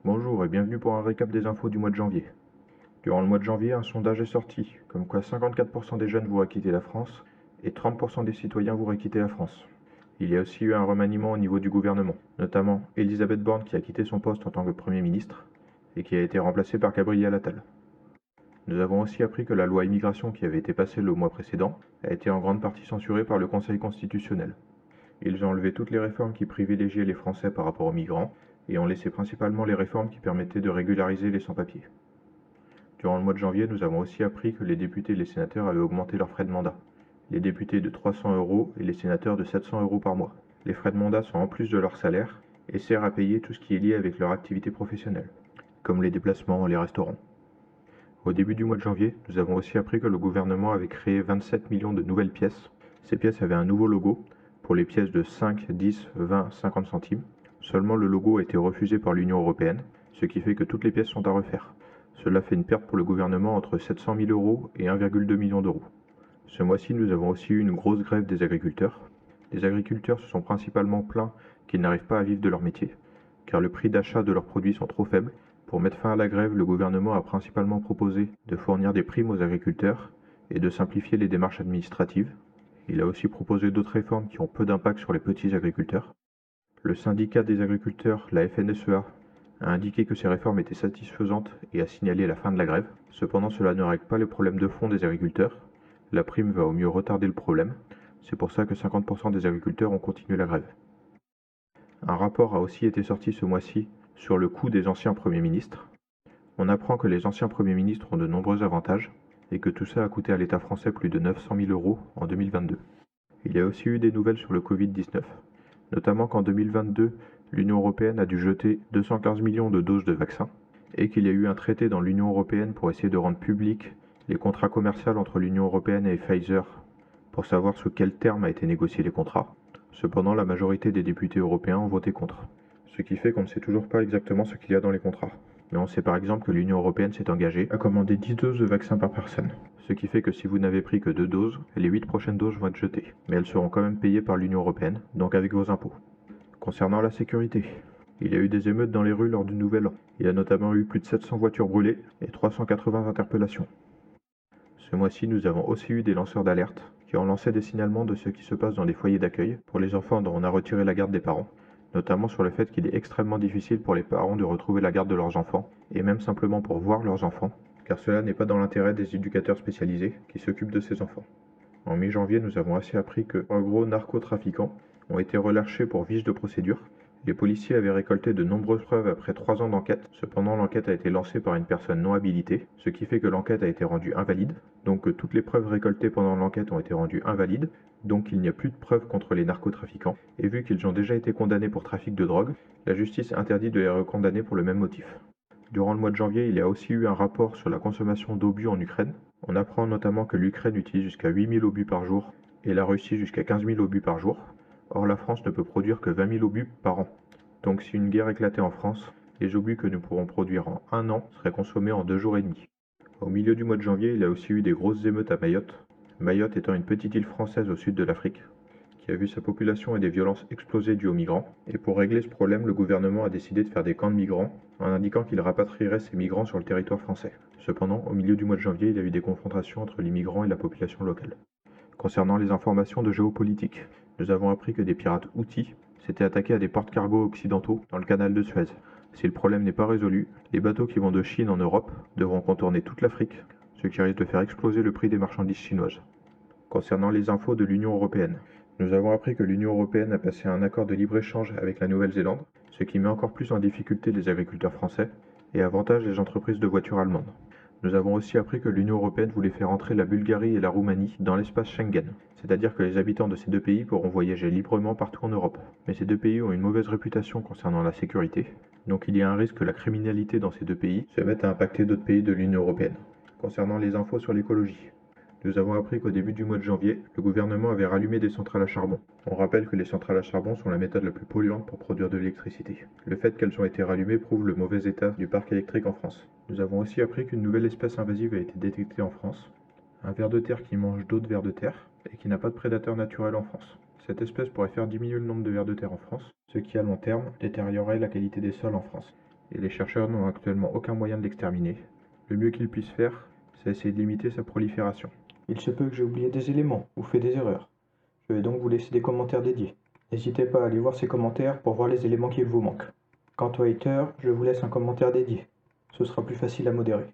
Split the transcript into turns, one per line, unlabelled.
Bonjour et bienvenue pour un récap des infos du mois de janvier. Durant le mois de janvier, un sondage est sorti, comme quoi 54% des jeunes voudraient quitter la France et 30% des citoyens voudraient quitter la France. Il y a aussi eu un remaniement au niveau du gouvernement, notamment Elisabeth Borne qui a quitté son poste en tant que Premier ministre et qui a été remplacée par Gabriel Attal. Nous avons aussi appris que la loi immigration qui avait été passée le mois précédent a été en grande partie censurée par le Conseil constitutionnel. Ils ont enlevé toutes les réformes qui privilégiaient les Français par rapport aux migrants et ont laissé principalement les réformes qui permettaient de régulariser les sans-papiers. Durant le mois de janvier, nous avons aussi appris que les députés et les sénateurs avaient augmenté leurs frais de mandat. Les députés de 300 € et les sénateurs de 700 € par mois. Les frais de mandat sont en plus de leur salaire et servent à payer tout ce qui est lié avec leur activité professionnelle, comme les déplacements et les restaurants. Au début du mois de janvier, nous avons aussi appris que le gouvernement avait créé 27 millions de nouvelles pièces. Ces pièces avaient un nouveau logo pour les pièces de 5, 10, 20, 50 centimes. Seulement le logo a été refusé par l'Union européenne, ce qui fait que toutes les pièces sont à refaire. Cela fait une perte pour le gouvernement entre 700 000 € et 1,2 million d'euros. Ce mois-ci, nous avons aussi eu une grosse grève des agriculteurs. Les agriculteurs se sont principalement plaints qu'ils n'arrivent pas à vivre de leur métier, car le prix d'achat de leurs produits sont trop faibles. Pour mettre fin à la grève, le gouvernement a principalement proposé de fournir des primes aux agriculteurs et de simplifier les démarches administratives. Il a aussi proposé d'autres réformes qui ont peu d'impact sur les petits agriculteurs. Le syndicat des agriculteurs, la FNSEA, a indiqué que ces réformes étaient satisfaisantes et a signalé la fin de la grève. Cependant, cela ne règle pas les problèmes de fond des agriculteurs. La prime va au mieux retarder le problème. C'est pour ça que 50% des agriculteurs ont continué la grève. Un rapport a aussi été sorti ce mois-ci sur le coût des anciens premiers ministres. On apprend que les anciens premiers ministres ont de nombreux avantages et que tout ça a coûté à l'État français plus de 900 000 € en 2022. Il y a aussi eu des nouvelles sur le Covid-19, notamment qu'en 2022, l'Union européenne a dû jeter 215 millions de doses de vaccins et qu'il y a eu un traité dans l'Union européenne pour essayer de rendre publics les contrats commerciaux entre l'Union européenne et Pfizer pour savoir sous quel terme a été négocié les contrats. Cependant, la majorité des députés européens ont voté contre, ce qui fait qu'on ne sait toujours pas exactement ce qu'il y a dans les contrats. Mais on sait par exemple que l'Union européenne s'est engagée à commander 10 doses de vaccin par personne, ce qui fait que si vous n'avez pris que 2 doses, les 8 prochaines doses vont être jetées, mais elles seront quand même payées par l'Union européenne, donc avec vos impôts. Concernant la sécurité, il y a eu des émeutes dans les rues lors du Nouvel An. Il y a notamment eu plus de 700 voitures brûlées et 380 interpellations. Ce mois-ci, nous avons aussi eu des lanceurs d'alerte qui ont lancé des signalements de ce qui se passe dans les foyers d'accueil pour les enfants dont on a retiré la garde des parents, notamment sur le fait qu'il est extrêmement difficile pour les parents de retrouver la garde de leurs enfants, et même simplement pour voir leurs enfants, car cela n'est pas dans l'intérêt des éducateurs spécialisés qui s'occupent de ces enfants. En mi-janvier, nous avons aussi appris que 3 gros narcotrafiquants ont été relâchés pour vice de procédure. Les policiers avaient récolté de nombreuses preuves après 3 ans d'enquête. Cependant, l'enquête a été lancée par une personne non habilitée, ce qui fait que l'enquête a été rendue invalide. Donc toutes les preuves récoltées pendant l'enquête ont été rendues invalides. Donc il n'y a plus de preuves contre les narcotrafiquants. Et vu qu'ils ont déjà été condamnés pour trafic de drogue, la justice interdit de les recondamner pour le même motif. Durant le mois de janvier, il y a aussi eu un rapport sur la consommation d'obus en Ukraine. On apprend notamment que l'Ukraine utilise jusqu'à 8000 obus par jour et la Russie jusqu'à 15 000 obus par jour. Or, la France ne peut produire que 20 000 obus par an. Donc si une guerre éclatait en France, les obus que nous pourrons produire en 1 an seraient consommés en 2 jours et demi. Au milieu du mois de janvier, il y a aussi eu des grosses émeutes à Mayotte. Mayotte étant une petite île française au sud de l'Afrique, qui a vu sa population et des violences exploser dues aux migrants. Et pour régler ce problème, le gouvernement a décidé de faire des camps de migrants, en indiquant qu'il rapatrierait ces migrants sur le territoire français. Cependant, au milieu du mois de janvier, il y a eu des confrontations entre les migrants et la population locale. Concernant les informations de géopolitique, nous avons appris que des pirates houthis s'étaient attaqués à des porte-cargos occidentaux dans le canal de Suez. Si le problème n'est pas résolu, les bateaux qui vont de Chine en Europe devront contourner toute l'Afrique, ce qui risque de faire exploser le prix des marchandises chinoises. Concernant les infos de l'Union européenne, nous avons appris que l'Union européenne a passé un accord de libre-échange avec la Nouvelle-Zélande, ce qui met encore plus en difficulté les agriculteurs français et avantage les entreprises de voitures allemandes. Nous avons aussi appris que l'Union européenne voulait faire entrer la Bulgarie et la Roumanie dans l'espace Schengen, c'est-à-dire que les habitants de ces deux pays pourront voyager librement partout en Europe. Mais ces deux pays ont une mauvaise réputation concernant la sécurité, donc il y a un risque que la criminalité dans ces deux pays se mette à impacter d'autres pays de l'Union européenne. Concernant les infos sur l'écologie, nous avons appris qu'au début du mois de janvier, le gouvernement avait rallumé des centrales à charbon. On rappelle que les centrales à charbon sont la méthode la plus polluante pour produire de l'électricité. Le fait qu'elles ont été rallumées prouve le mauvais état du parc électrique en France. Nous avons aussi appris qu'une nouvelle espèce invasive a été détectée en France. Un ver de terre qui mange d'autres vers de terre et qui n'a pas de prédateur naturel en France. Cette espèce pourrait faire diminuer le nombre de vers de terre en France, ce qui à long terme détériorerait la qualité des sols en France. et les chercheurs n'ont actuellement aucun moyen de l'exterminer. Le mieux qu'ils puissent faire, c'est essayer de limiter sa prolifération.
Il se peut que j'ai oublié des éléments ou fait des erreurs. Je vais donc vous laisser des commentaires dédiés. N'hésitez pas à aller voir ces commentaires pour voir les éléments qu'il vous manque. Quant au hater, je vous laisse un commentaire dédié. Ce sera plus facile à modérer.